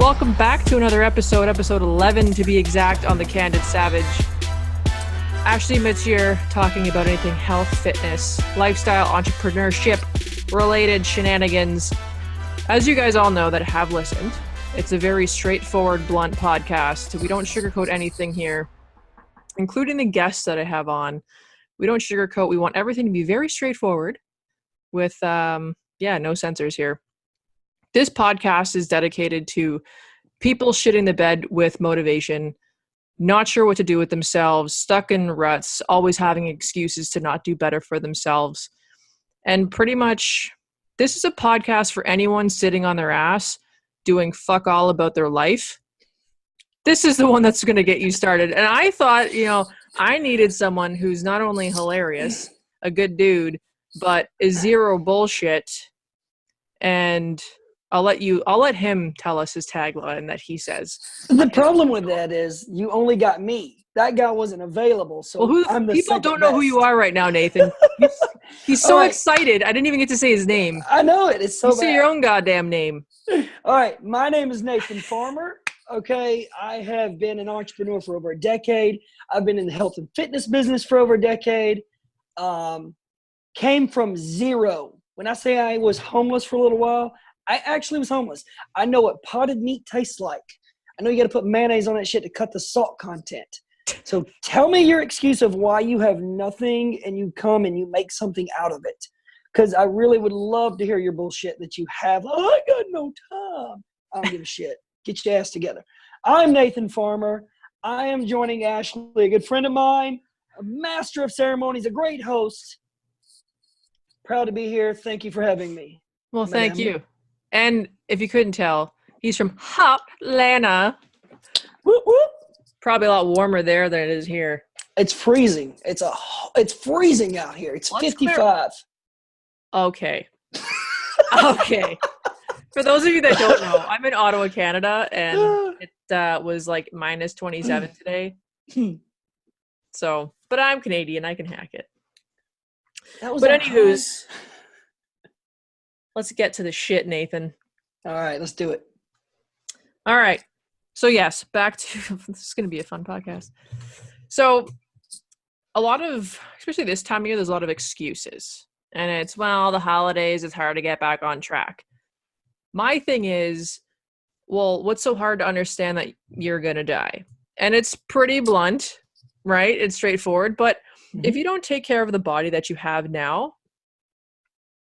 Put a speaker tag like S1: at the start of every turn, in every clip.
S1: Welcome back to another episode 11 to be exact, on The Candid Savage. Ashley Mathieu talking about anything health, fitness, lifestyle, entrepreneurship, related shenanigans. As you guys all know that have listened, it's a very straightforward, blunt podcast. We don't sugarcoat anything here, including the guests that I have on. We don't sugarcoat. We want everything to be very straightforward with, no censors here. This podcast is dedicated to people shitting the bed with motivation, not sure what to do with themselves, stuck in ruts, always having excuses to not do better for themselves. And pretty much, this is a podcast for anyone sitting on their ass, doing fuck all about their life. This is the one that's going to get you started. And I thought, I needed someone who's not only hilarious, a good dude, but is zero bullshit. And I'll let him tell us his tagline that he says.
S2: The problem with that is you only got me. That guy wasn't available, so I'm the
S1: people don't know
S2: best.
S1: who you are right now, Nathan. He's so excited. I didn't even get to say his name.
S2: I know it. It's so bad.
S1: Say your own goddamn name.
S2: All right, my name is Nathan Farmer. Okay, I have been an entrepreneur for over a decade. I've been in the health and fitness business for over a decade. Came from zero. When I say I was homeless for a little while, I actually was homeless. I know what potted meat tastes like. I know you got to put mayonnaise on that shit to cut the salt content. So tell me your excuse of why you have nothing and you come and you make something out of it. Because I really would love to hear your bullshit that you have. Oh, I got no time. I don't give a shit. Get your ass together. I'm Nathan Farmer. I am joining Ashley, a good friend of mine, a master of ceremonies, a great host. Proud to be here. Thank you for having me.
S1: Well, thank you. And if you couldn't tell, he's from Atlanta.
S2: Whoop, whoop.
S1: Probably a lot warmer there than it is here.
S2: It's freezing. It's freezing out here. It's 55.
S1: Okay. Okay. For those of you that don't know, I'm in Ottawa, Canada, and it was like minus 27 today. So, but I'm Canadian. I can hack it. But anywho's, let's get to the shit, Nathan.
S2: All right, let's do it.
S1: All right. So yes, back to, this is going to be a fun podcast. So a lot of, especially this time of year, there's a lot of excuses. And it's, well, the holidays, it's hard to get back on track. My thing is, well, what's so hard to understand that you're going to die? And it's pretty blunt, right? It's straightforward. But if you don't take care of the body that you have now,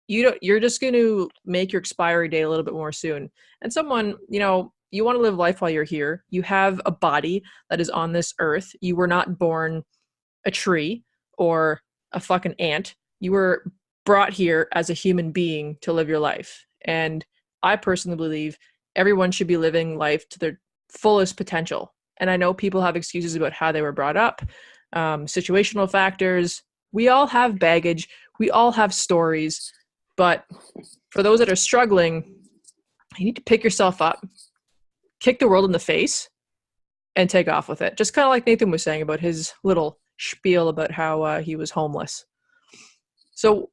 S1: you're just going to make your expiry date a little bit more soon. And someone, you want to live life while you're here. You have a body that is on this earth. You were not born a tree or a fucking ant. You were brought here as a human being to live your life. And I personally believe everyone should be living life to their fullest potential. And I know people have excuses about how they were brought up, situational factors. We all have baggage. We all have stories. But for those that are struggling, you need to pick yourself up, kick the world in the face, and take off with it. Just kind of like Nathan was saying about his little spiel about how he was homeless. So,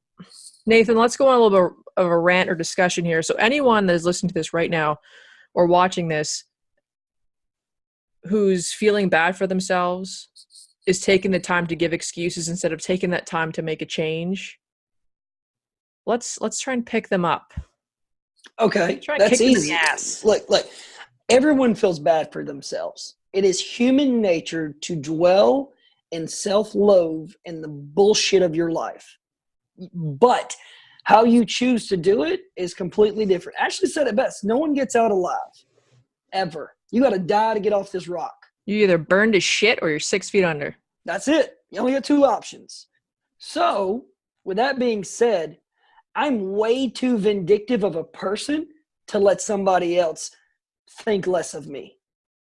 S1: Nathan, let's go on a little bit of a rant or discussion here. So anyone that is listening to this right now or watching this who's feeling bad for themselves, is taking the time to give excuses instead of taking that time to make a change, let's try and pick them up.
S2: Okay, that's easy. Look, everyone feels bad for themselves. It is human nature to dwell and self-loathe in the bullshit of your life. But how you choose to do it is completely different. Ashley said it best. No one gets out alive, ever. You got to die to get off this rock.
S1: You either burn to shit or you're 6 feet under.
S2: That's it. You only got two options. So, with that being said, I'm way too vindictive of a person to let somebody else think less of me.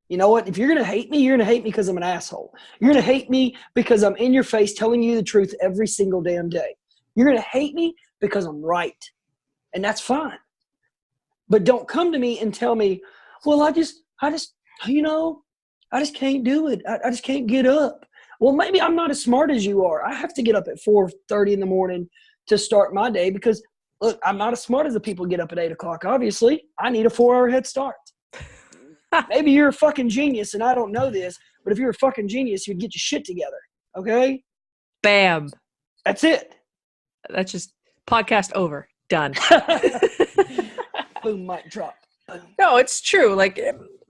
S2: You know what? If you're going to hate me, you're going to hate me because I'm an asshole. You're going to hate me because I'm in your face telling you the truth every single damn day. You're going to hate me because I'm right. And that's fine. But don't come to me and tell me, well, I just can't do it. I just can't get up. Well, maybe I'm not as smart as you are. I have to get up at 4:30 in the morning to start my day because, look, I'm not as smart as the people get up at 8 o'clock. Obviously, I need a 4-hour head start. Maybe you're a fucking genius and I don't know this, but if you're a fucking genius, you'd get your shit together. Okay?
S1: Bam.
S2: That's it.
S1: That's just podcast over. Done.
S2: Boom, mic drop. Boom.
S1: No, it's true. Like,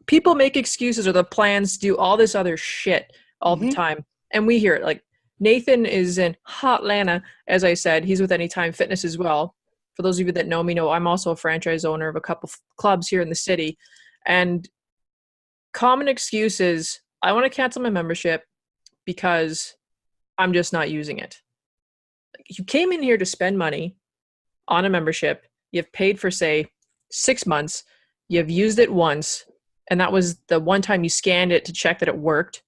S1: people make excuses or the plans do all this other shit all the time. And we hear it. Like, Nathan is in Hotlanta, as I said. He's with Anytime Fitness as well. For those of you that know me, know I'm also a franchise owner of a couple clubs here in the city. And common excuse is, I want to cancel my membership because I'm just not using it. You came in here to spend money on a membership. You've paid for, say, 6 months. You've used it once. And that was the one time you scanned it to check that it worked.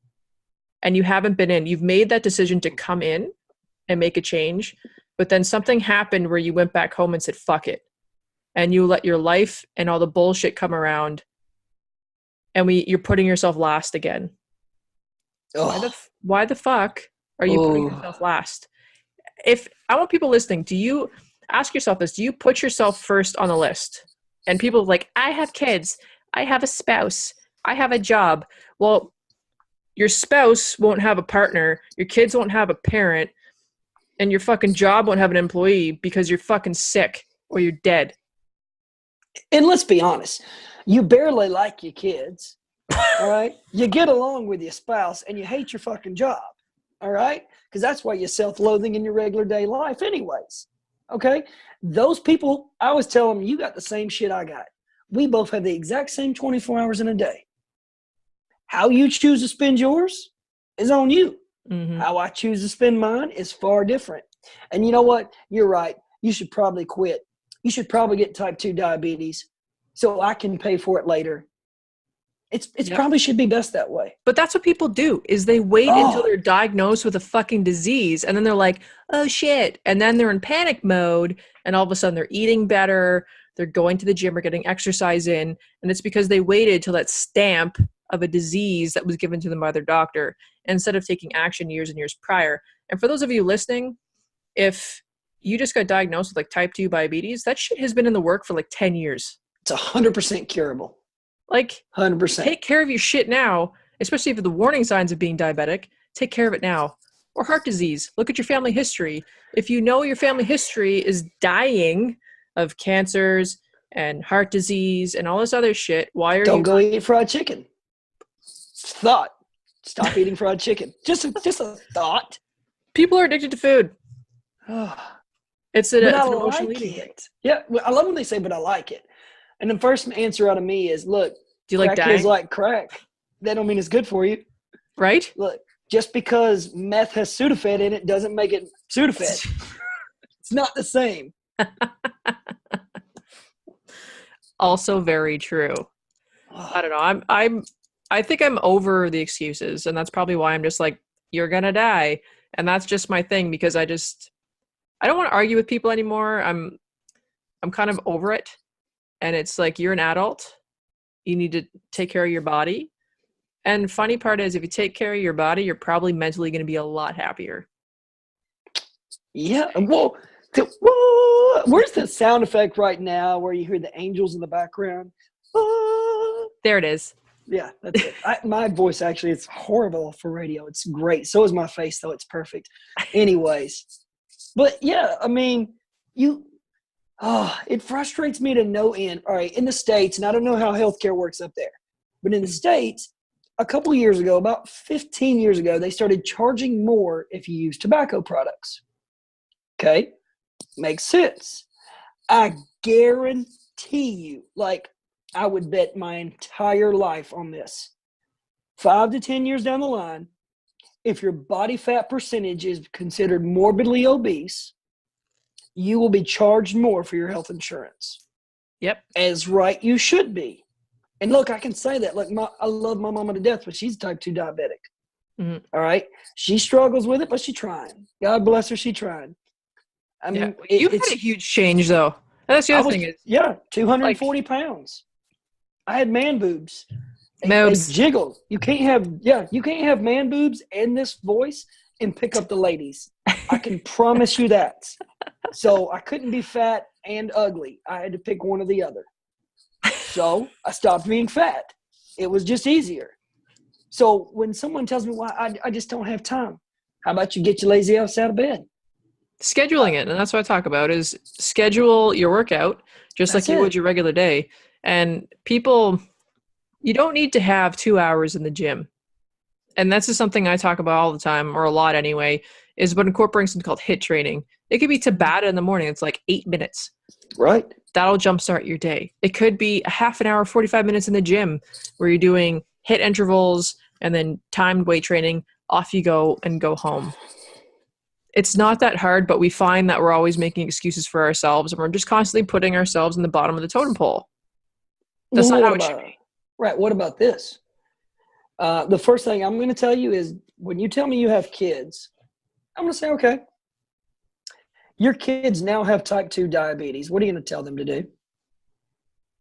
S1: And you haven't been in. You've made that decision to come in and make a change. But then something happened where you went back home and said, fuck it. And you let your life and all the bullshit come around. And you're putting yourself last again. Why the fuck are you putting yourself last? If I want people listening, do you ask yourself this? Do you put yourself first on the list? And people are like, I have kids. I have a spouse. I have a job. Well, your spouse won't have a partner. Your kids won't have a parent. And your fucking job won't have an employee because you're fucking sick or you're dead.
S2: And let's be honest. You barely like your kids. All right? You get along with your spouse and you hate your fucking job. All right? Because that's why you're self-loathing in your regular day life anyways. Okay? Those people, I always tell them, you got the same shit I got. We both have the exact same 24 hours in a day. How you choose to spend yours is on you. Mm-hmm. How I choose to spend mine is far different. And you know what? You're right. You should probably quit. You should probably get type 2 diabetes so I can pay for it later. It's probably should be best that way.
S1: But that's what people do, is they wait until they're diagnosed with a fucking disease, and then they're like, oh shit. And then they're in panic mode, and all of a sudden they're eating better, they're going to the gym or getting exercise in, and it's because they waited till that stamp of a disease that was given to them by their doctor instead of taking action years and years prior. And for those of you listening, if you just got diagnosed with like type 2 diabetes, that shit has been in the work for like 10 years.
S2: It's 100% curable.
S1: Like,
S2: 100%.
S1: Take care of your shit now, especially if the warning signs of being diabetic. Take care of it now. Or heart disease. Look at your family history. If you know your family history is dying of cancers and heart disease and all this other shit, why are
S2: Don't go eat fried chicken. Thought. Stop eating fried chicken. Just a thought.
S1: People are addicted to food. It's an emotional eating thing.
S2: Yeah, I love when they say, but I like it. And the first answer out of me is, look,
S1: do you like
S2: crack
S1: dying?
S2: Is like crack. That don't mean it's good for you.
S1: Right?
S2: Look, just because meth has Sudafed in it doesn't make it Sudafed. It's not the same.
S1: Also very true. I don't know. I think I'm over the excuses, and that's probably why I'm just like, you're gonna die. And that's just my thing, because I don't want to argue with people anymore. I'm kind of over it. And it's like, you're an adult. You need to take care of your body. And funny part is, if you take care of your body, you're probably mentally going to be a lot happier.
S2: Yeah. Well, where's the sound effect right now where you hear the angels in the background?
S1: There it is.
S2: Yeah, that's it. My voice, actually, it's horrible for radio. It's great. So is my face, though. It's perfect. Anyways. But, yeah, I mean, it frustrates me to no end. All right, in the States, and I don't know how healthcare works up there, but in the States, a couple of years ago, about 15 years ago, they started charging more if you use tobacco products. Okay? Makes sense. I guarantee you, like, I would bet my entire life on this. 5 to 10 years down the line, if your body fat percentage is considered morbidly obese, you will be charged more for your health insurance.
S1: Yep.
S2: As right you should be. And look, I can say that. Like, I love my mama to death, but she's type 2 diabetic. Mm-hmm. All right? She struggles with it, but she's trying. God bless her, she's trying. I mean,
S1: you've had a huge change, though. That's the other thing. Is
S2: 240 pounds. I had man boobs.
S1: They
S2: jiggle. You can't have man boobs and this voice and pick up the ladies. I can promise you that. So I couldn't be fat and ugly. I had to pick one or the other. So I stopped being fat. It was just easier. So when someone tells me why I just don't have time, how about you get your lazy ass out of bed?
S1: Scheduling it, and that's what I talk about, is schedule your workout just like
S2: That's
S1: you would
S2: it.
S1: your regular day. And people, you don't need to have 2 hours in the gym. And that's just something I talk about all the time, or a lot anyway, is about incorporating something called HIIT training. It could be Tabata in the morning. It's like 8 minutes.
S2: Right.
S1: That'll jumpstart your day. It could be a half an hour, 45 minutes in the gym where you're doing HIIT intervals and then timed weight training. Off you go and go home. It's not that hard, but we find that we're always making excuses for ourselves, and we're just constantly putting ourselves in the bottom of the totem pole. That's
S2: Well,
S1: not
S2: what
S1: how it should
S2: about
S1: be.
S2: right? What about this? The first thing I'm going to tell you is when you tell me you have kids, I'm going to say, okay, your kids now have type 2 diabetes. What are you going to tell them to do?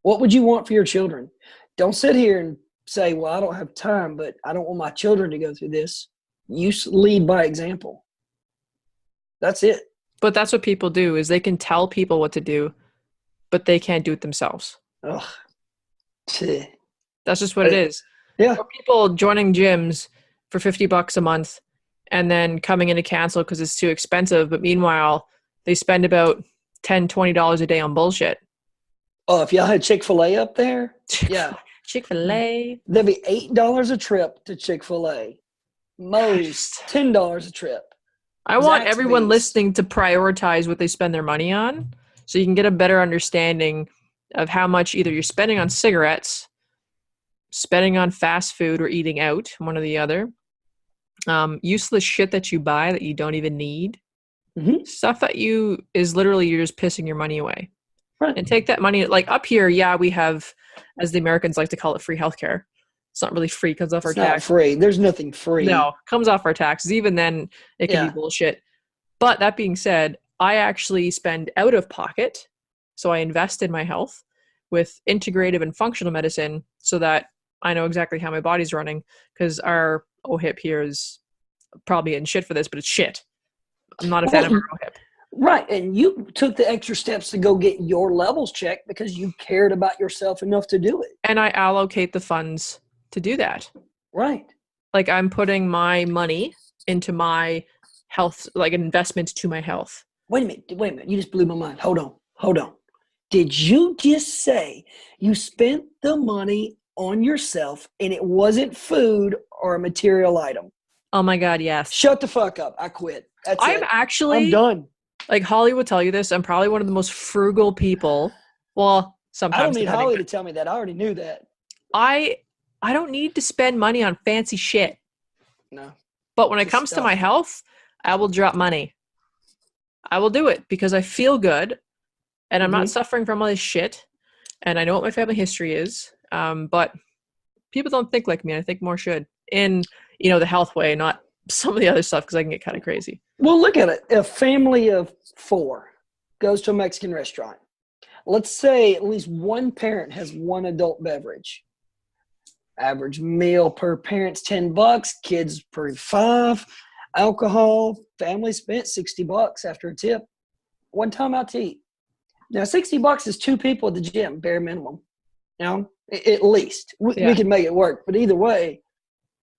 S2: What would you want for your children? Don't sit here and say, well, I don't have time, but I don't want my children to go through this. You lead by example. That's it.
S1: But that's what people do, is they can tell people what to do, but they can't do it themselves.
S2: Ugh. Tch.
S1: That's just what it is.
S2: Yeah.
S1: Or people joining gyms for $50 a month and then coming in to cancel because it's too expensive. But meanwhile, they spend about $10, $20 a day on bullshit.
S2: Oh, if y'all had Chick-fil-A up there, yeah.
S1: Chick-fil-A.
S2: That'd be $8 a trip to Chick-fil-A. Most $10 a trip.
S1: I want everyone
S2: Zaxby's.
S1: listening to prioritize what they spend their money on so you can get a better understanding of how much either you're spending on cigarettes, spending on fast food, or eating out, one or the other. Useless shit that you buy that you don't even need.
S2: Mm-hmm.
S1: Stuff that is literally you're just pissing your money away.
S2: Right.
S1: And take that money, like up here, yeah, we have, as the Americans like to call it, free healthcare. It's not really free, comes off our
S2: It's not
S1: tax.
S2: free. There's nothing free.
S1: No, comes off our taxes. Even then, it can
S2: Yeah.
S1: be bullshit. But that being said, I actually spend out of pocket, so I invest in my health with integrative and functional medicine so that I know exactly how my body's running, because our OHIP here is probably getting shit for this, but it's shit. I'm not a fan of our OHIP.
S2: Right. And you took the extra steps to go get your levels checked because you cared about yourself enough to do it.
S1: And I allocate the funds to do that.
S2: Right.
S1: Like I'm putting my money into my health, like an investment to my health.
S2: Wait a minute. You just blew my mind. Hold on. Did you just say you spent the money on yourself and it wasn't food or a material item?
S1: Oh my God, yes.
S2: Shut the fuck up. I quit. That's
S1: I'm
S2: it.
S1: actually,
S2: I'm done.
S1: like Holly would tell you this, I'm probably one of the most frugal people. Well, sometimes
S2: I don't need
S1: depending,
S2: Holly
S1: but
S2: to tell me that. I already knew that.
S1: I don't need to spend money on fancy shit.
S2: No.
S1: But when it
S2: Just
S1: comes to
S2: stuff.
S1: my health, I will drop money. I will do it because I feel good and I'm not suffering from all this shit. And I know what my family history is. But people don't think like me. I think more should in, the health way, not some of the other stuff, because I can get kind of crazy.
S2: Well, look at it. A family of 4 goes to a Mexican restaurant. Let's say at least one parent has one adult beverage. Average meal per parent's $10, kids per 5. Alcohol, family spent $60 after a tip. One time out to eat. Now, $60 is 2 people at the gym, bare minimum. At least. We can make it work. But either way,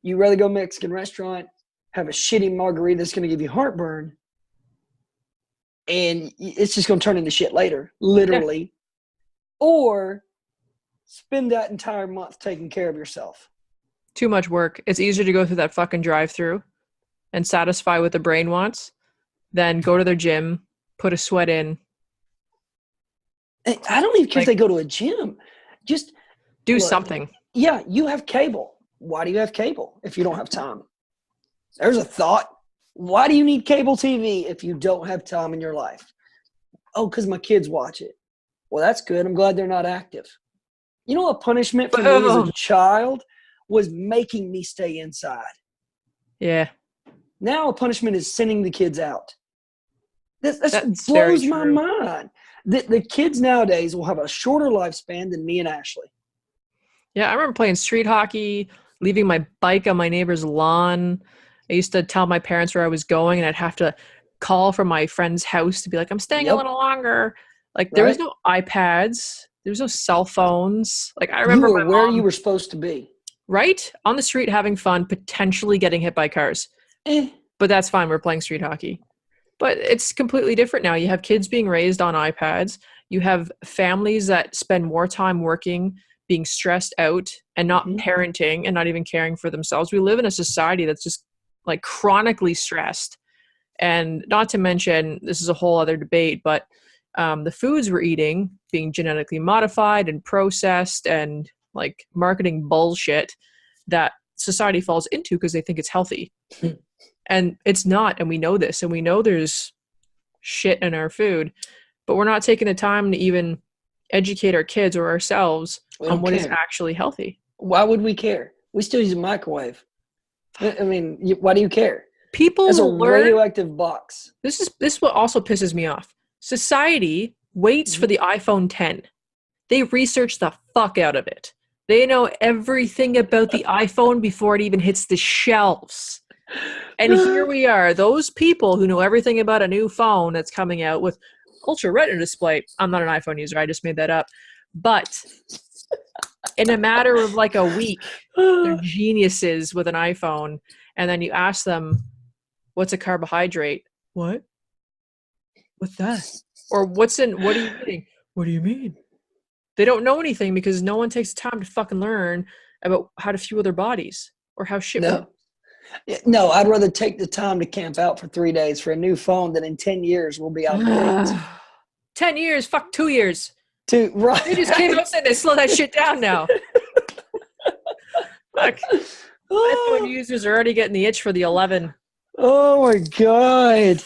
S2: you rather go Mexican restaurant, have a shitty margarita that's going to give you heartburn, and it's just going to turn into shit later, literally. Yeah. Or spend that entire month taking care of yourself.
S1: Too much work. It's easier to go through that fucking drive-through and satisfy what the brain wants than go to their gym, put a sweat in.
S2: I don't even care if they go to a gym. Just
S1: do something.
S2: Yeah, you have cable. Why do you have cable if you don't have time? There's a thought. Why do you need cable TV if you don't have time in your life? Oh, because my kids watch it. Well, that's good. I'm glad they're not active. You know, a punishment for me as a child was making me stay inside.
S1: Yeah.
S2: Now a punishment is sending the kids out. That blows my mind. The kids nowadays will have a shorter lifespan than me and Ashley.
S1: Yeah, I remember playing street hockey, leaving my bike on my neighbor's lawn. I used to tell my parents where I was going, and I'd have to call from my friend's house to be like, I'm staying a little longer. Like, there was no iPads. There's no cell phones. Like I
S2: You
S1: remember
S2: were
S1: my
S2: where
S1: mom,
S2: you were supposed to be.
S1: right? On the street having fun, potentially getting hit by cars.
S2: Eh.
S1: But that's fine. We're playing street hockey. But it's completely different now. You have kids being raised on iPads. You have families that spend more time working, being stressed out, and not parenting and not even caring for themselves. We live in a society that's just like chronically stressed. And not to mention, this is a whole other debate, but the foods we're eating being genetically modified and processed and like marketing bullshit that society falls into because they think it's healthy. And it's not. And we know this. And we know there's shit in our food, but we're not taking the time to even educate our kids or ourselves on what is actually healthy.
S2: Why would we care? We still use a microwave. I mean, why do you care?
S1: People
S2: That's a
S1: learn.
S2: radioactive box.
S1: This is what also pisses me off. Society waits for the iPhone 10. They research the fuck out of it. They know everything about the iPhone before it even hits the shelves. And here we are, those people who know everything about a new phone that's coming out with Ultra Retina display. I'm not an iPhone user, I just made that up. But in a matter of like a week, they're geniuses with an iPhone. And then you ask them, what's a carbohydrate? What? What's that? Or what are you eating? What do you mean? They don't know anything because no one takes the time to fucking learn about how to fuel their bodies or how shit works.
S2: No, I'd rather take the time to camp out for 3 days for a new phone than in 10 years will be out of date.
S1: 10 years, fuck 2 years.
S2: Right.
S1: They just came out saying they slow that shit down now. Fuck. iPhone users are already getting the itch for the 11.
S2: Oh my God.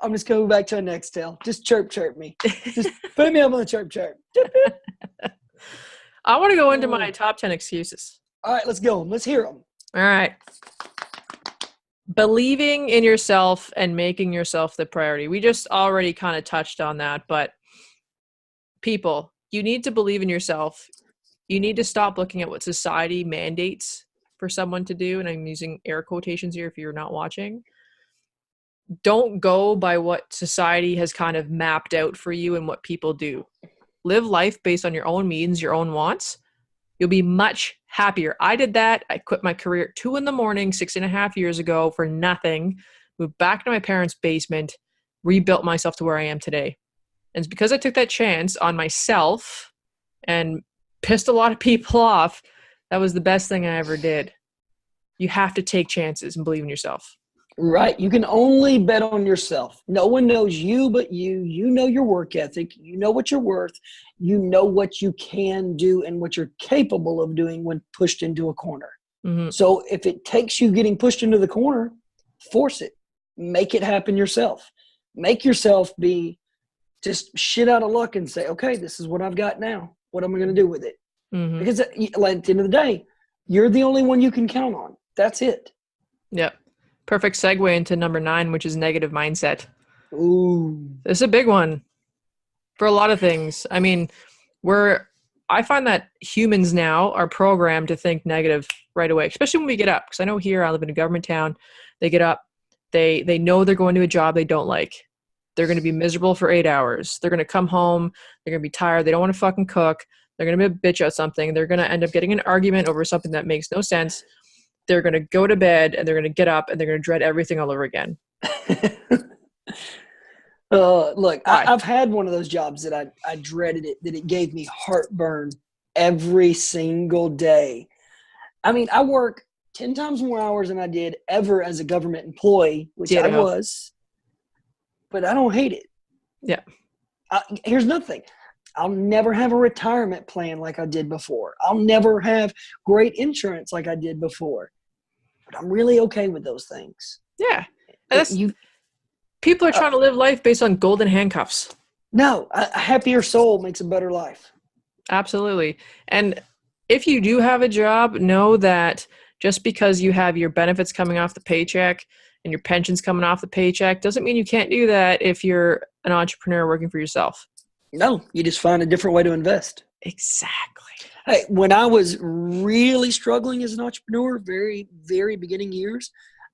S2: I'm just going back to a Nextel. Just chirp me. Just put me up on the chirp.
S1: I want to go into my top 10 excuses.
S2: All right, let's go. Let's hear them.
S1: All right. Believing in yourself and making yourself the priority. We just already kind of touched on that, but people, you need to believe in yourself. You need to stop looking at what society mandates for someone to do, and I'm using air quotations here if you're not watching. Don't go by what society has kind of mapped out for you and what people do. Live life based on your own means, your own wants. You'll be much happier. I did that. I quit my career at 2 a.m, 6.5 years ago for nothing, moved back to my parents' basement, rebuilt myself to where I am today. And it's because I took that chance on myself and pissed a lot of people off. That was the best thing I ever did. You have to take chances and believe in yourself.
S2: Right. You can only bet on yourself. No one knows you but you. You know your work ethic. You know what you're worth. You know what you can do and what you're capable of doing when pushed into a corner. Mm-hmm. So if it takes you getting pushed into the corner, force it. Make it happen yourself. Make yourself be just shit out of luck and say, okay, this is what I've got now. What am I going to do with it? Mm-hmm. Because at the end of the day, you're the only one you can count on. That's it.
S1: Yep. Perfect segue into number 9, which is negative mindset.
S2: Ooh.
S1: It's a big one for a lot of things. I mean, I find that humans now are programmed to think negative right away, especially when we get up. Because I know here, I live in a government town. They get up. They know they're going to a job they don't like. They're going to be miserable for 8 hours. They're going to come home. They're going to be tired. They don't want to fucking cook. They're going to be a bitch at something. They're going to end up getting an argument over something that makes no sense. They're going to go to bed and they're going to get up and they're going to dread everything all over again.
S2: Look, I've had one of those jobs that I dreaded it, that it gave me heartburn every single day. I mean, I work 10 times more hours than I did ever as a government employee, which I was, but I don't hate it.
S1: Yeah.
S2: Here's nothing. I'll never have a retirement plan like I did before. I'll never have great insurance like I did before. But I'm really okay with those things.
S1: Yeah. People are trying to live life based on golden handcuffs.
S2: No, a happier soul makes a better life.
S1: Absolutely. And if you do have a job, know that just because you have your benefits coming off the paycheck and your pensions coming off the paycheck doesn't mean you can't do that if you're an entrepreneur working for yourself.
S2: No, you just find a different way to invest.
S1: Exactly.
S2: Hey, when I was really struggling as an entrepreneur, very, very beginning years,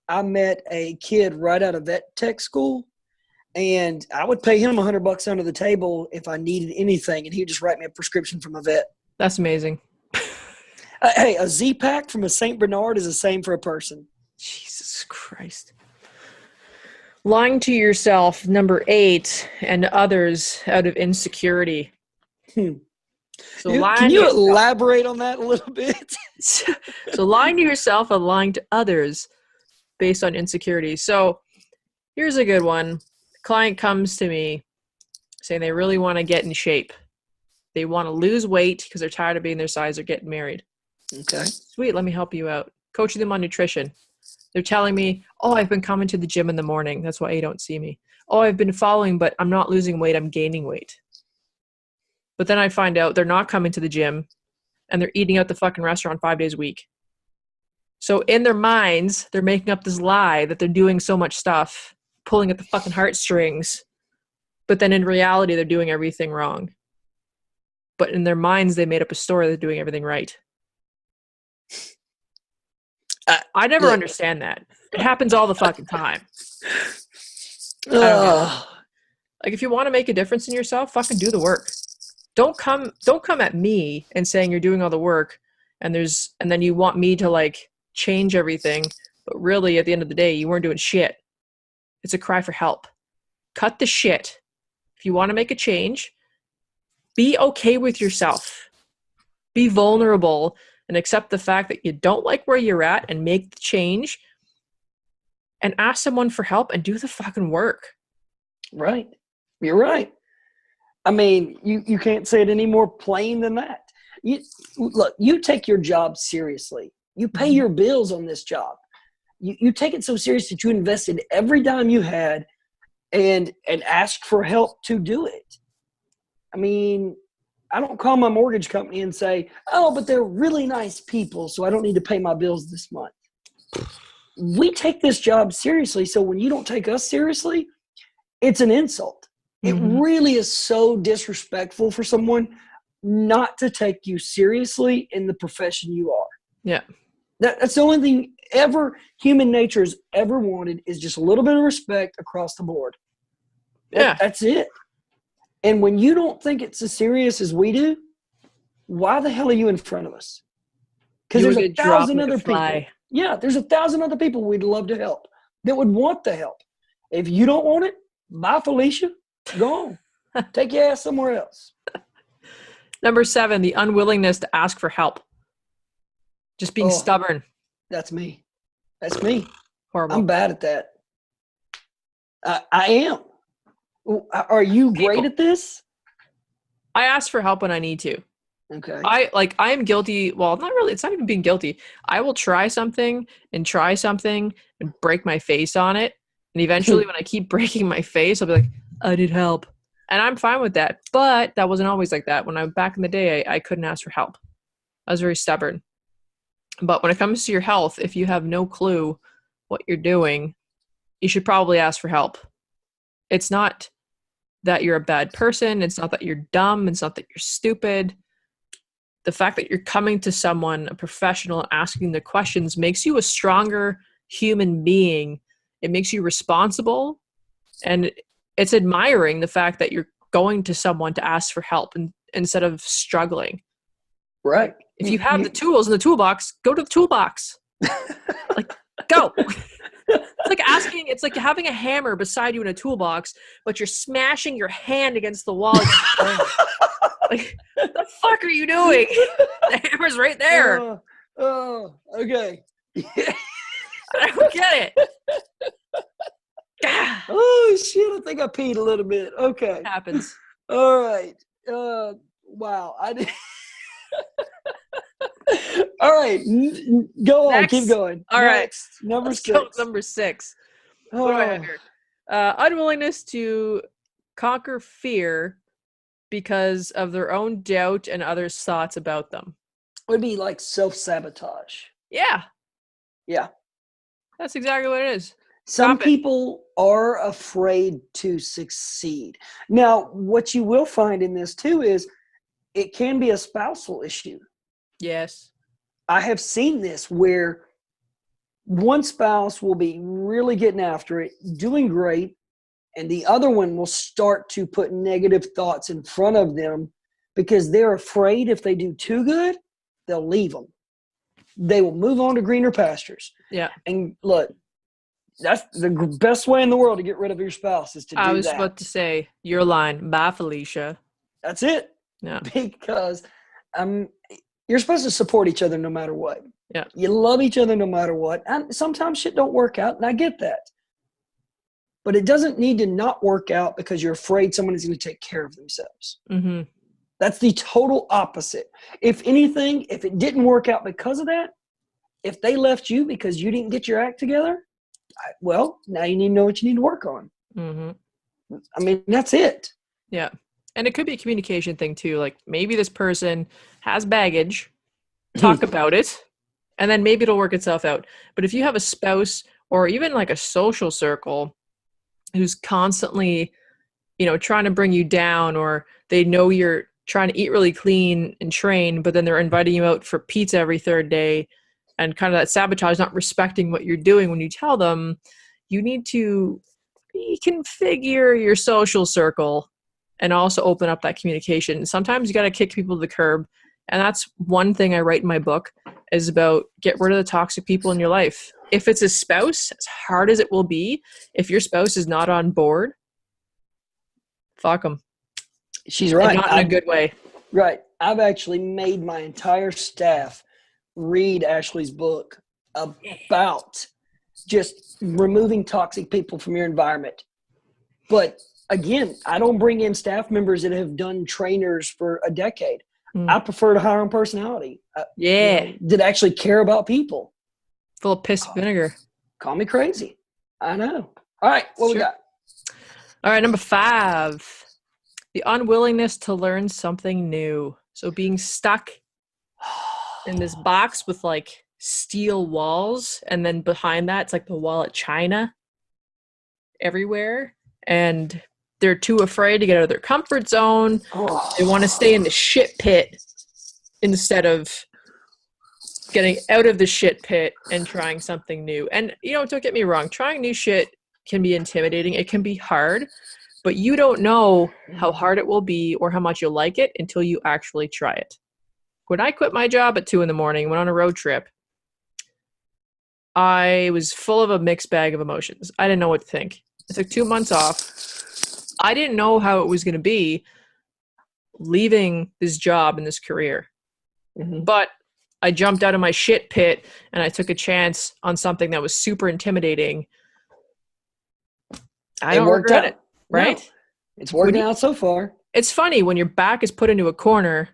S2: I met a kid right out of vet tech school, And I would pay him $100 under the table if I needed anything, and he'd just write me a prescription from a vet.
S1: That's amazing.
S2: Hey, a Z-Pack from a St. Bernard is the same for a person.
S1: Jesus Christ. Lying to yourself, number 8, and others out of insecurity. So
S2: Can you elaborate on that a little bit?
S1: So lying to yourself and lying to others based on insecurity. So here's a good one. Client comes to me saying they really want to get in shape. They want to lose weight because they're tired of being their size or getting married.
S2: Okay.
S1: Sweet, let me help you out. Coaching them on nutrition. They're telling me, oh, I've been coming to the gym in the morning. That's why you don't see me. Oh, I've been following, but I'm not losing weight. I'm gaining weight. But then I find out they're not coming to the gym and they're eating out the fucking restaurant 5 days a week. So in their minds, they're making up this lie that they're doing so much stuff, pulling at the fucking heartstrings. But then in reality, they're doing everything wrong. But in their minds, they made up a story they're doing everything right. I never understand that. It happens all the fucking time. Like, if you want to make a difference in yourself, fucking do the work. Don't come at me and saying you're doing all the work and then you want me to like change everything, but really at the end of the day, you weren't doing shit. It's a cry for help. Cut the shit. If you want to make a change, be okay with yourself. Be vulnerable and accept the fact that you don't like where you're at and make the change and ask someone for help and do the fucking work.
S2: Right. You're right. I mean, you can't say it any more plain than that. You take your job seriously. You pay your bills on this job. You take it so serious that you invested every dime you had and ask for help to do it. I mean, I don't call my mortgage company and say, oh, but they're really nice people, so I don't need to pay my bills this month. We take this job seriously, so when you don't take us seriously, it's an insult. It really is so disrespectful for someone not to take you seriously in the profession you are.
S1: Yeah.
S2: That's the only thing human nature has ever wanted is just a little bit of respect across the board. That's it. And when you don't think it's as serious as we do, why the hell are you in front of us? Because there's 1,000 other people. Yeah, there's 1,000 other people we'd love to help that would want the help. If you don't want it, bye, Felicia. Go on. Take your ass somewhere else.
S1: Number 7, the unwillingness to ask for help. Just being stubborn.
S2: That's me. That's me.
S1: Horrible.
S2: I'm bad at that. I am. Are you great at this?
S1: I ask for help when I need to.
S2: Okay.
S1: I am guilty. Well, not really. It's not even being guilty. I will try something and break my face on it. And eventually when I keep breaking my face, I'll be like, I need help. And I'm fine with that. But that wasn't always like that. When back in the day, I couldn't ask for help. I was very stubborn. But when it comes to your health, if you have no clue what you're doing, you should probably ask for help. It's not that you're a bad person. It's not that you're dumb. It's not that you're stupid. The fact that you're coming to someone, a professional, asking the questions makes you a stronger human being. It makes you responsible. And it's admiring the fact that you're going to someone to ask for help instead of struggling.
S2: Right.
S1: If you have the tools in the toolbox, go to the toolbox. Like, go. It's like having a hammer beside you in a toolbox, but you're smashing your hand against the wall. Like, what the fuck are you doing? The hammer's right there.
S2: Okay.
S1: I don't get it.
S2: Oh, shit. I think I peed a little bit. Okay.
S1: It happens.
S2: All right. Wow. I did. All right. Go on. Keep going.
S1: All right.
S2: Number
S1: Let's
S2: 6.
S1: go with number 6. What do I have here? Unwillingness to conquer fear because of their own doubt and others' thoughts about them.
S2: It would be like self-sabotage.
S1: Yeah.
S2: Yeah.
S1: That's exactly what it is.
S2: Some people are afraid to succeed. Now, what you will find in this too is it can be a spousal issue.
S1: Yes.
S2: I have seen this where one spouse will be really getting after it, doing great, and the other one will start to put negative thoughts in front of them because they're afraid if they do too good, they'll leave them. They will move on to greener pastures.
S1: Yeah.
S2: And look, that's the best way in the world to get rid of your spouse is to do that.
S1: I was about to say your line. Bye, Felicia.
S2: That's it.
S1: Yeah.
S2: Because you're supposed to support each other no matter what.
S1: Yeah.
S2: You love each other no matter what. And sometimes shit don't work out, and I get that. But it doesn't need to not work out because you're afraid someone is going to take care of themselves.
S1: Mm-hmm.
S2: That's the total opposite. If anything, if it didn't work out because of that, if they left you because you didn't get your act together, well, now you need to know what you need to work on.
S1: Mm-hmm.
S2: I mean, that's it.
S1: Yeah. And it could be a communication thing too. Like maybe this person has baggage, talk about it, and then maybe it'll work itself out. But if you have a spouse or even like a social circle who's constantly, trying to bring you down, or they know you're trying to eat really clean and train, but then they're inviting you out for pizza every third day, and kind of that sabotage, not respecting what you're doing when you tell them, you need to reconfigure your social circle and also open up that communication. Sometimes you got to kick people to the curb. And that's one thing I write in my book is about get rid of the toxic people in your life. If it's a spouse, as hard as it will be, if your spouse is not on board, fuck them.
S2: She's right.
S1: And not in a good way.
S2: Right. I've actually made my entire staff read Ashley's book about just removing toxic people from your environment. But again, I don't bring in staff members that have done trainers for a decade. I prefer to hire on personality. That actually care about people.
S1: Full of piss vinegar.
S2: Call me crazy. I know. All right. What we got?
S1: All right. Number 5, the unwillingness to learn something new. So being stuck in this box with like steel walls, and then behind that, it's like the wall at China everywhere. And they're too afraid to get out of their comfort zone. They want to stay in the shit pit instead of getting out of the shit pit and trying something new. And, don't get me wrong. Trying new shit can be intimidating. It can be hard. But you don't know how hard it will be or how much you'll like it until you actually try it. When I quit my job at 2 a.m, went on a road trip, I was full of a mixed bag of emotions. I didn't know what to think. I took 2 months off. I didn't know how it was going to be leaving this job and this career. Mm-hmm. But I jumped out of my shit pit and I took a chance on something that was super intimidating. I don't regret it, right?
S2: No, it's working out so far.
S1: It's funny when your back is put into a corner,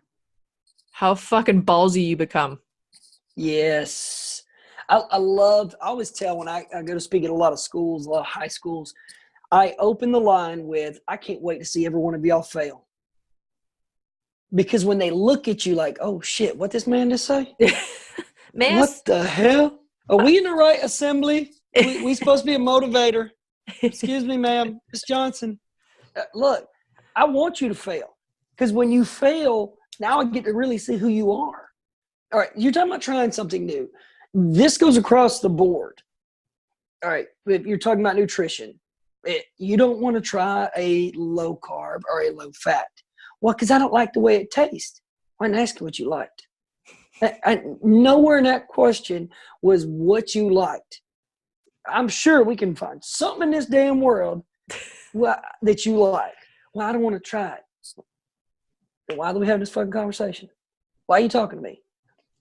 S1: how fucking ballsy you become.
S2: Yes. I always tell when I go to speak at a lot of schools, a lot of high schools, I open the line with, I can't wait to see every one of y'all fail. Because when they look at you like, oh shit, what this man just say?
S1: Man,
S2: what the hell? Are we in the right assembly? We supposed to be a motivator. Excuse me, ma'am, Miss Johnson. Look, I want you to fail. Because when you fail, now I get to really see who you are. All right, you're talking about trying something new. This goes across the board. All right, if you're talking about nutrition, you don't want to try a low carb or a low fat. Well, because I don't like the way it tastes. I didn't ask you what you liked. Nowhere in that question was what you liked. I'm sure we can find something in this damn world that you like. Well, I don't want to try it. Then why do we have this fucking conversation? Why are you talking to me?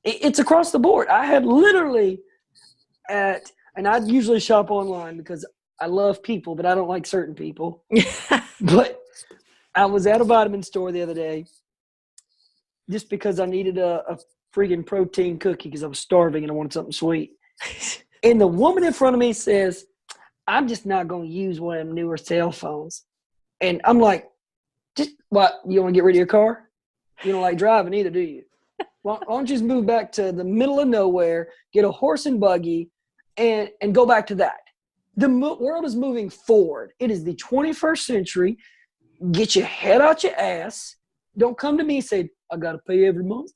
S2: It's across the board. I had literally and I usually shop online because I love people, but I don't like certain people. But I was at a vitamin store the other day just because I needed a freaking protein cookie because I was starving and I wanted something sweet. And the woman in front of me says, I'm just not going to use one of them newer cell phones. And I'm like, just what? You want to get rid of your car? You don't like driving either, do you? Why don't you just move back to the middle of nowhere, get a horse and buggy, and go back to that? The world is moving forward. It is the 21st century. Get your head out your ass. Don't come to me and say, I got to pay every month.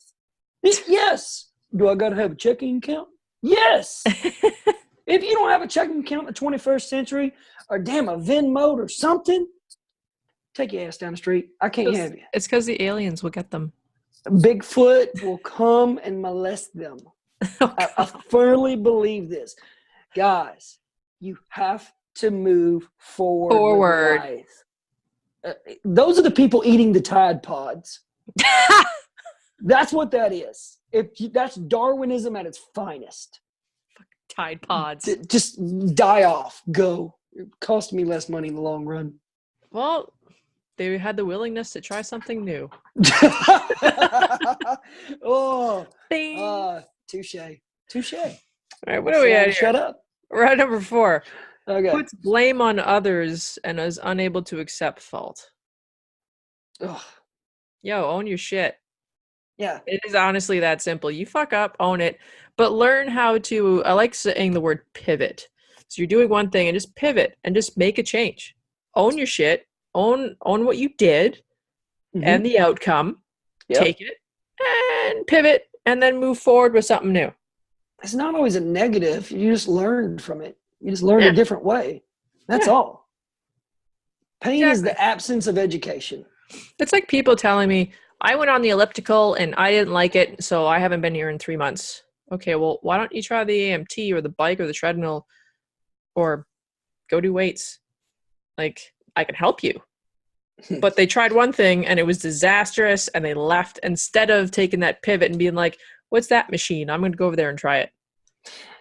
S2: Yes. Do I got to have a checking account? Yes. If you don't have a checking account in the 21st century, or damn a Venmo or something, take your ass down the street. I can't have you.
S1: It's because the aliens will get them.
S2: Bigfoot will come and molest them. I firmly believe this. Guys, you have to move forward. With life. Those are the people eating the Tide Pods. That's what that is. That's Darwinism at its finest.
S1: Tide Pods.
S2: Just die off. Go. It cost me less money in the long run.
S1: Well, they had the willingness to try something new.
S2: Oh, touche. All
S1: right, what are we at here?
S2: Shut up.
S1: We're at number 4.
S2: Okay.
S1: Puts blame on others and is unable to accept fault.
S2: Ugh.
S1: Yo, own your shit.
S2: Yeah.
S1: It is honestly that simple. You fuck up, own it, but learn how to, I like saying the word pivot. So you're doing one thing and just pivot and just make a change. Own your shit. Own what you did and the outcome. Yep. Take it and pivot and then move forward with something new.
S2: It's not always a negative. You just learn from it. You just learn a different way. That's all. Pain is the absence of education.
S1: It's like people telling me, I went on the elliptical and I didn't like it, so I haven't been here in 3 months. Okay, well, why don't you try the AMT or the bike or the treadmill or go do weights? Like, I can help you. But they tried one thing and it was disastrous and they left instead of taking that pivot and being like, what's that machine? I'm going to go over there and try it.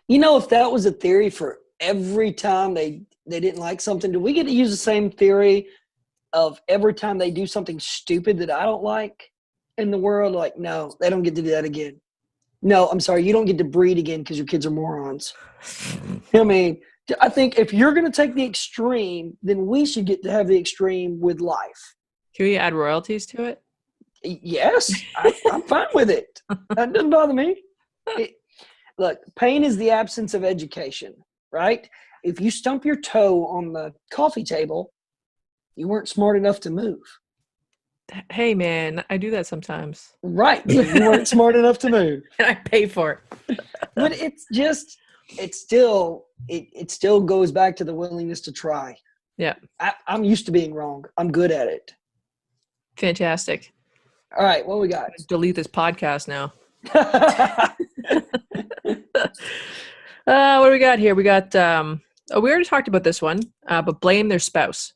S2: You know, if that was a theory for every time they didn't like something, do we get to use the same theory of every time they do something stupid that I don't like in the world? Like, no, they don't get to do that again. No, I'm sorry. You don't get to breed again because your kids are morons. I mean, I think if you're going to take the extreme, then we should get to have the extreme with life.
S1: Can we add royalties to it?
S2: Yes, I'm fine with it. That doesn't bother me. Look, pain is the absence of education, right? If you stump your toe on the coffee table, you weren't smart enough to move.
S1: Hey, man, I do that sometimes.
S2: Right. So you weren't smart enough to move.
S1: And I pay for it.
S2: But it still goes back to the willingness to try.
S1: Yeah.
S2: I'm used to being wrong. I'm good at it.
S1: Fantastic.
S2: All right, what we got?
S1: Delete this podcast now. What do we got here? We got, we already talked about this one, but blame their spouse.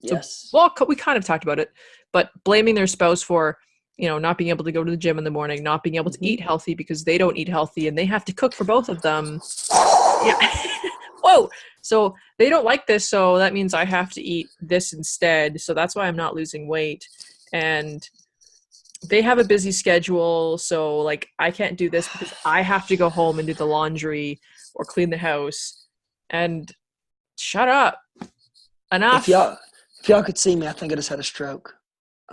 S2: Yes.
S1: So, well, we kind of talked about it, but blaming their spouse for, not being able to go to the gym in the morning, not being able to eat healthy because they don't eat healthy and they have to cook for both of them. Yeah. Whoa. So they don't like this. So that means I have to eat this instead. So that's why I'm not losing weight. And they have a busy schedule. So like, I can't do this because I have to go home and do the laundry or clean the house. And shut up. Enough.
S2: If y'all could see me, I think I just had a stroke.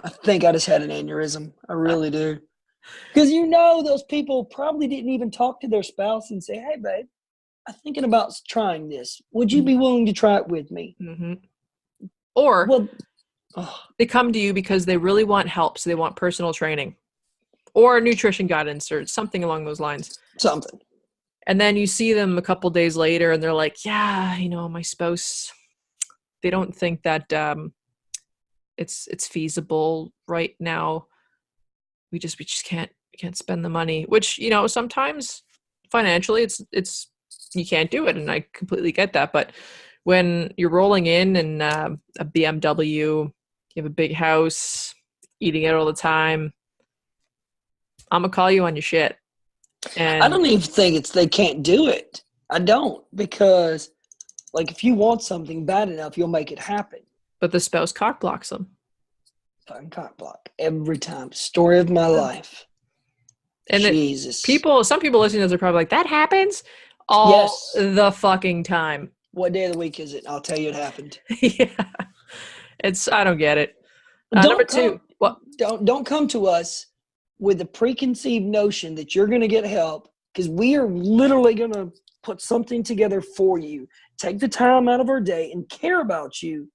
S2: I think I just had an aneurysm. I really do. Because those people probably didn't even talk to their spouse and say, hey, babe, I'm thinking about trying this. Would you be willing to try it with me?
S1: Mm-hmm. Or they come to you because they really want help. So they want personal training or nutrition guidance or something along those lines.
S2: Something.
S1: And then you see them a couple days later and they're like, yeah, my spouse, they don't think that it's feasible right now. We just can't spend the money, which, sometimes financially it's you can't do it. And I completely get that. But when you're rolling in a BMW, you have a big house, eating it all the time, I'm going to call you on your shit. And
S2: I don't even think they can't do it. I don't, because like if you want something bad enough, you'll make it happen.
S1: But the spouse cock blocks them.
S2: Fucking cock block every time. Story of my life.
S1: And
S2: Jesus.
S1: Some people listening to this are probably like, that happens all the fucking time.
S2: What day of the week is it? I'll tell you it happened.
S1: Yeah. I don't get it. Number 2. What?
S2: Don't come to us with the preconceived notion that you're going to get help, because we are literally going to put something together for you. Take the time out of our day and care about you,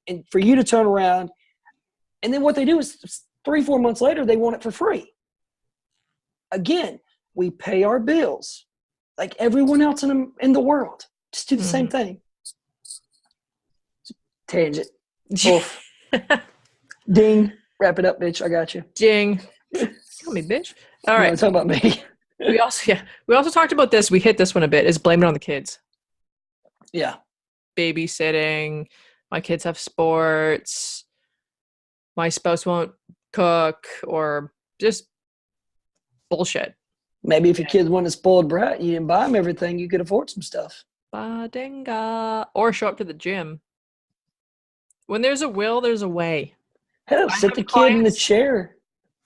S2: and for you to turn around. And then what they do is 3-4 months later, they want it for free. Again, we pay our bills. like everyone else in the world. Just do the same thing. Tangent. Oof. Ding. Wrap it up, bitch. I got you.
S1: Ding. Call me bitch. All right.
S2: No, talk about me.
S1: We also talked about this. We hit this one a bit. Is blame it on the kids.
S2: Yeah.
S1: Babysitting. My kids have sports. My spouse won't cook, or just bullshit.
S2: Maybe if your kids want a spoiled brat, you didn't buy them everything, you could afford some stuff.
S1: Badinga. Or show up to the gym. When there's a will, there's a way.
S2: Hell, sit the kid in the chair.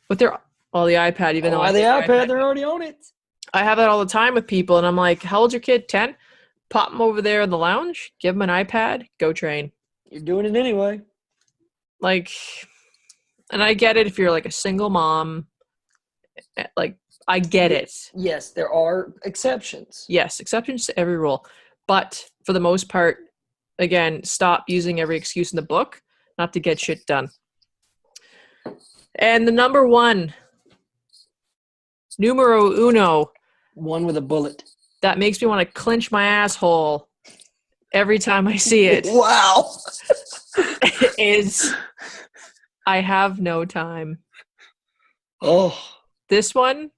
S1: With the iPad, even though
S2: the iPad, they're already on it.
S1: I have that all the time with people, and I'm like, how old's your kid? 10? Pop them over there in the lounge, give them an iPad, go train.
S2: You're doing it anyway.
S1: Like, and I get it if you're like a single mom. Like, I get it.
S2: Yes, there are exceptions.
S1: Yes, exceptions to every rule. But for the most part, again, stop using every excuse in the book not to get shit done. And the number one, numero uno.
S2: One with a bullet.
S1: That makes me want to clench my asshole every time I see it.
S2: Wow.
S1: Is I have no time.
S2: Oh.
S1: This one,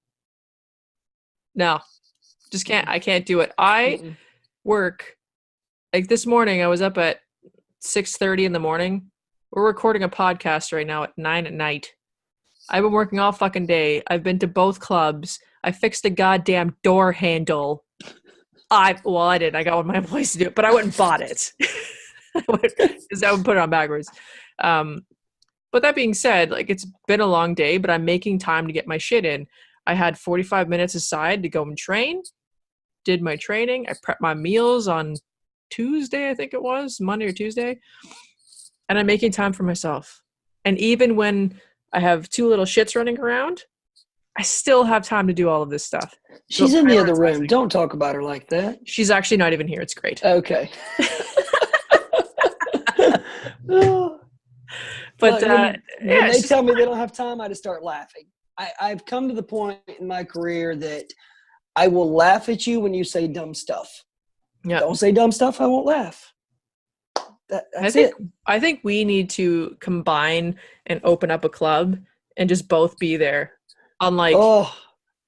S1: no. Just can't. I can't do it. I work. Like this morning, I was up at 6:30 in the morning. We're recording a podcast right now at 9 p.m. I've been working all fucking day. I've been to both clubs. I fixed a goddamn door handle. I didn't. I got one of my employees to do it, but I went and bought it. Because I would put it on backwards. But that being said, like, it's been a long day, but I'm making time to get my shit in. I had 45 minutes aside to go and train. Did my training. I prepped my meals on Tuesday, I think it was, Monday or Tuesday. And I'm making time for myself. And even when I have two little shits running around, I still have time to do all of this stuff.
S2: She's in the other room. Don't talk about her like that.
S1: She's actually not even here. It's great.
S2: Okay.
S1: But
S2: when they tell me they don't have time, I just start laughing. I've come to the point in my career that I will laugh at you when you say dumb stuff.
S1: Yeah.
S2: Don't say dumb stuff, I won't laugh. That's it.
S1: I think we need to combine and open up a club and just both be there on like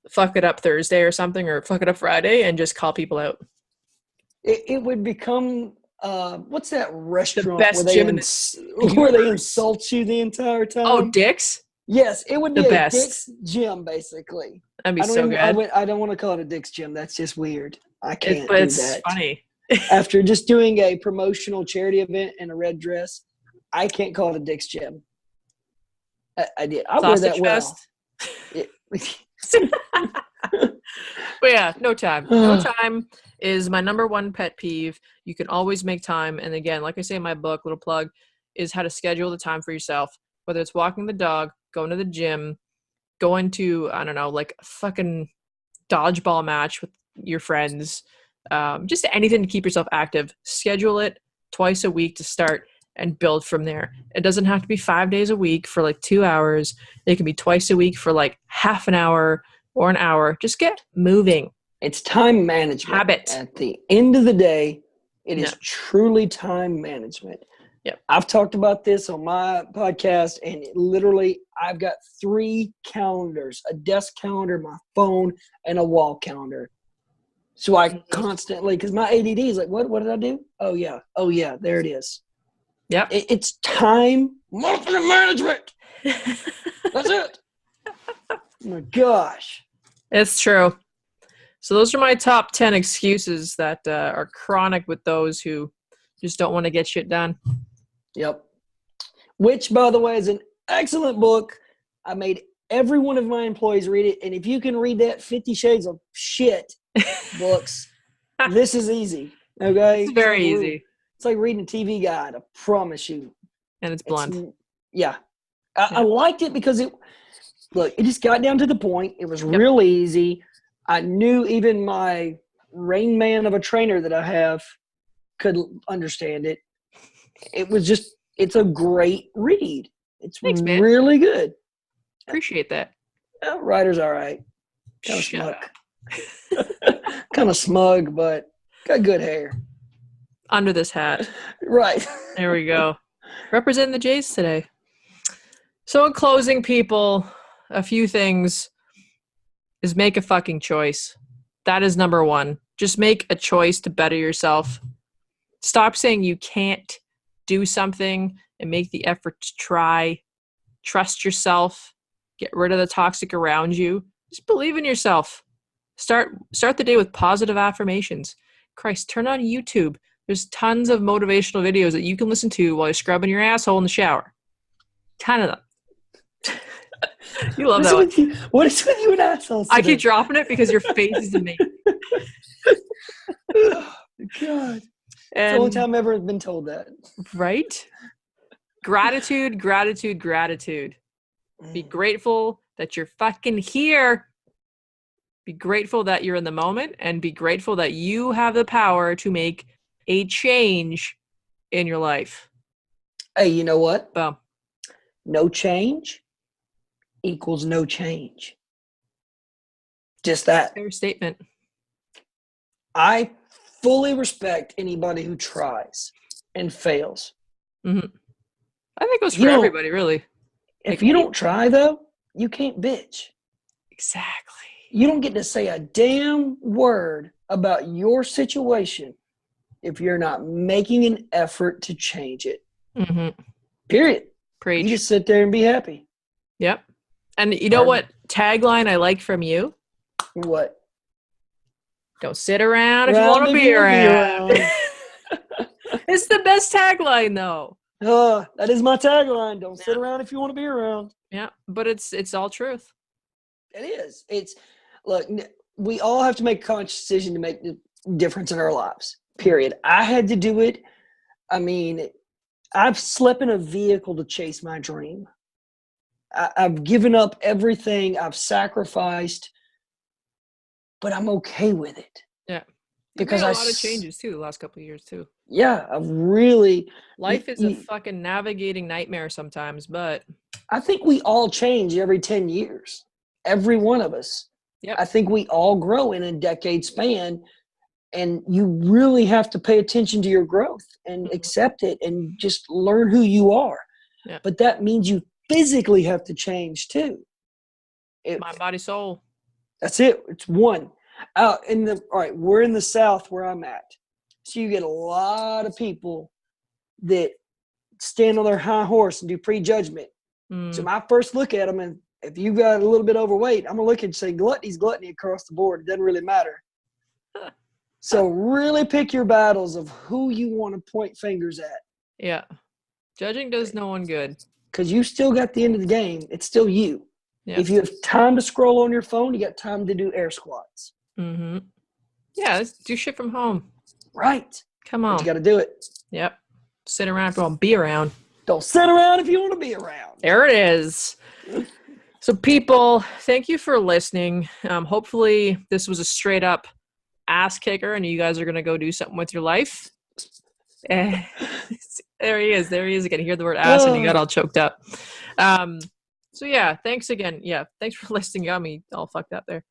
S1: Fuck It Up Thursday or something, or Fuck It Up Friday, and just call people out.
S2: It would become what's that restaurant
S1: the best
S2: where,
S1: gym
S2: where they insult you the entire time?
S1: Oh, Dick's?
S2: Yes, it would be
S1: the
S2: a
S1: best.
S2: Dick's gym, basically.
S1: That'd be so good.
S2: I don't want to call it a Dick's gym. That's just weird. I can't do
S1: it's
S2: that.
S1: Funny.
S2: After just doing a promotional charity event in a red dress, I can't call it a Dick's gym. I did. I wear that well.
S1: But yeah, no time. No time is my number one pet peeve. You can always make time. And again, like I say in my book, little plug, is how to schedule the time for yourself. Whether it's walking the dog, going to the gym, going to, I don't know, like a fucking dodgeball match with your friends, just anything to keep yourself active. Schedule it twice a week to start and build from there. It doesn't have to be 5 days a week for like 2 hours. It can be twice a week for like half an hour or an hour. Just get moving.
S2: It's time management.
S1: Habit.
S2: At the end of the day, it is truly time management.
S1: Yep.
S2: I've talked about this on my podcast, and literally I've got 3 calendars, a desk calendar, my phone, and a wall calendar. So I constantly, because my ADD is like, what did I do? Oh yeah, there it is.
S1: Yep.
S2: It's time management. That's it. Oh my gosh.
S1: It's true. So those are my top 10 excuses that are chronic with those who just don't want to get shit done.
S2: Yep. Which, by the way, is an excellent book. I made every one of my employees read it. And if you can read that 50 Shades of Shit books, this is easy. Okay?
S1: It's very easy.
S2: It's like reading a TV guide, I promise you.
S1: And it's blunt.
S2: I liked it because it just got down to the point. It was real easy. I knew even my Rain Man of a trainer that I have could understand it. It was just, it's a great read. It's Thanks, really good.
S1: Appreciate that.
S2: Writer's all right.
S1: Shut up.
S2: Kind of smug, but got good hair.
S1: Under this hat.
S2: Right.
S1: There we go. Representing the Jays today. So in closing, people, a few things is make a fucking choice. That is number one. Just make a choice to better yourself. Stop saying you can't do something and make the effort to try. Trust yourself. Get rid of the toxic around you. Just believe in yourself. Start the day with positive affirmations. Christ, turn on YouTube. There's tons of motivational videos that you can listen to while you're scrubbing your asshole in the shower. Ton of them. You love that one.
S2: What is with you and assholes today?
S1: I keep dropping it because your face is amazing.
S2: Oh, God.
S1: And,
S2: the only time I've ever been told that.
S1: Right? Gratitude, gratitude, gratitude. Be grateful that you're fucking here. Be grateful that you're in the moment, and be grateful that you have the power to make a change in your life.
S2: Hey, you know what?
S1: Boom.
S2: No change equals no change. Just that.
S1: Fair statement.
S2: I fully respect anybody who tries and fails.
S1: Mm-hmm. I think it was for everybody, really.
S2: If you don't try, though, you can't bitch.
S1: Exactly.
S2: You don't get to say a damn word about your situation if you're not making an effort to change it.
S1: Mm-hmm.
S2: Period.
S1: Preach.
S2: You just sit there and be happy.
S1: Yep. And you know what tagline I like from you?
S2: What?
S1: Don't sit around if you want to be around. It's the best tagline, though.
S2: That is my tagline. Don't sit around if you want to be around.
S1: Yeah, but it's all truth.
S2: It is. Look, we all have to make a conscious decision to make the difference in our lives. Period. I had to do it. I mean, I've slept in a vehicle to chase my dream. I've given up everything. I've sacrificed, but I'm okay with it.
S1: Yeah.
S2: Because
S1: made a lot of changes too the last couple of years too.
S2: Yeah, I've really.
S1: Life is a fucking navigating nightmare sometimes, but
S2: I think we all change every 10 years. Every one of us.
S1: Yep.
S2: I think we all grow in a decade span, and you really have to pay attention to your growth and accept it and just learn who you are.
S1: Yep.
S2: But that means you physically have to change too.
S1: Mind, body, soul.
S2: That's it. It's one. All right, we're in the South where I'm at. So you get a lot of people that stand on their high horse and do prejudgment. So my first look at them, and if you got a little bit overweight, I'm going to look and say gluttony's gluttony across the board. It doesn't really matter. So really pick your battles of who you want to point fingers at.
S1: Yeah. Judging does no one good.
S2: Because you still got the end of the game. It's still you.
S1: Yeah.
S2: If you have time to scroll on your phone, you got time to do air squats.
S1: Mm-hmm. Yeah, let's do shit from home.
S2: Right.
S1: Come on.
S2: But you got to do it.
S1: Yep. Sit around if you want to be around.
S2: Don't sit around if you want to be around.
S1: There it is. So people, thank you for listening. Hopefully this was a straight up ass kicker and you guys are going to go do something with your life. There he is. There he is again. Hear the word ass and he got all choked up. So yeah, thanks again. Yeah, thanks for listening. Got me all fucked up there.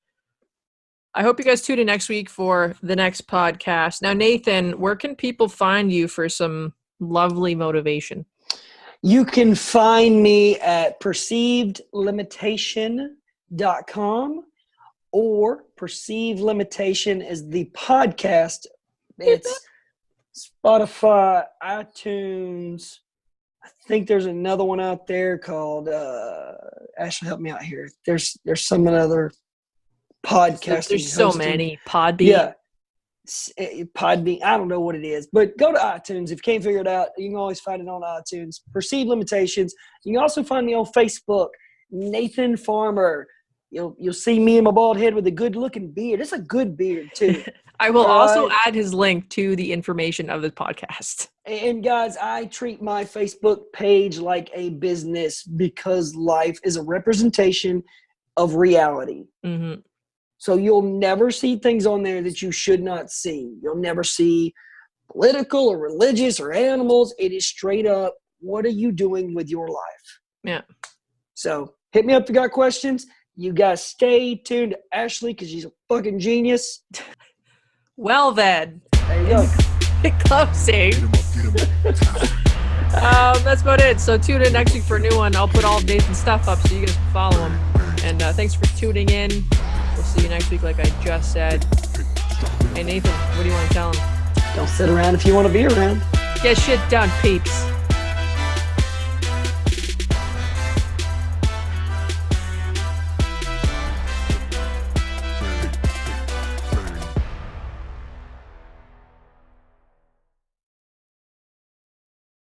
S1: I hope you guys tune in next week for the next podcast. Now, Nathan, where can people find you for some lovely motivation?
S2: You can find me at perceivedlimitation.com or Perceived Limitation is the podcast. It's Spotify, iTunes. I think there's another one out there called Ashley, help me out here. There's some other podcast.
S1: There's so many. Podbean.
S2: Yeah. Podbean. I don't know what it is, but go to iTunes. If you can't figure it out, you can always find it on iTunes. Perceived Limitations. You can also find me on Facebook, Nathan Farmer. You'll see me and my bald head with a good looking beard. It's a good beard too.
S1: I will also add his link to the information of the podcast.
S2: And guys, I treat my Facebook page like a business because life is a representation of reality.
S1: Mm-hmm.
S2: So you'll never see things on there that you should not see. You'll never see political or religious or animals. It is straight up, what are you doing with your life?
S1: Yeah.
S2: So hit me up if you got questions. You guys stay tuned to Ashley because she's a fucking genius.
S1: Well then,
S2: There you go.
S1: closing. That's about it. So tune in next week for a new one. I'll put all of Nathan's stuff up so you guys can follow him. And thanks for tuning in. We'll see you next week, like I just said. Hey Nathan, what do you want to tell him?
S2: Don't sit around if you want to be around.
S1: Get shit done, peeps.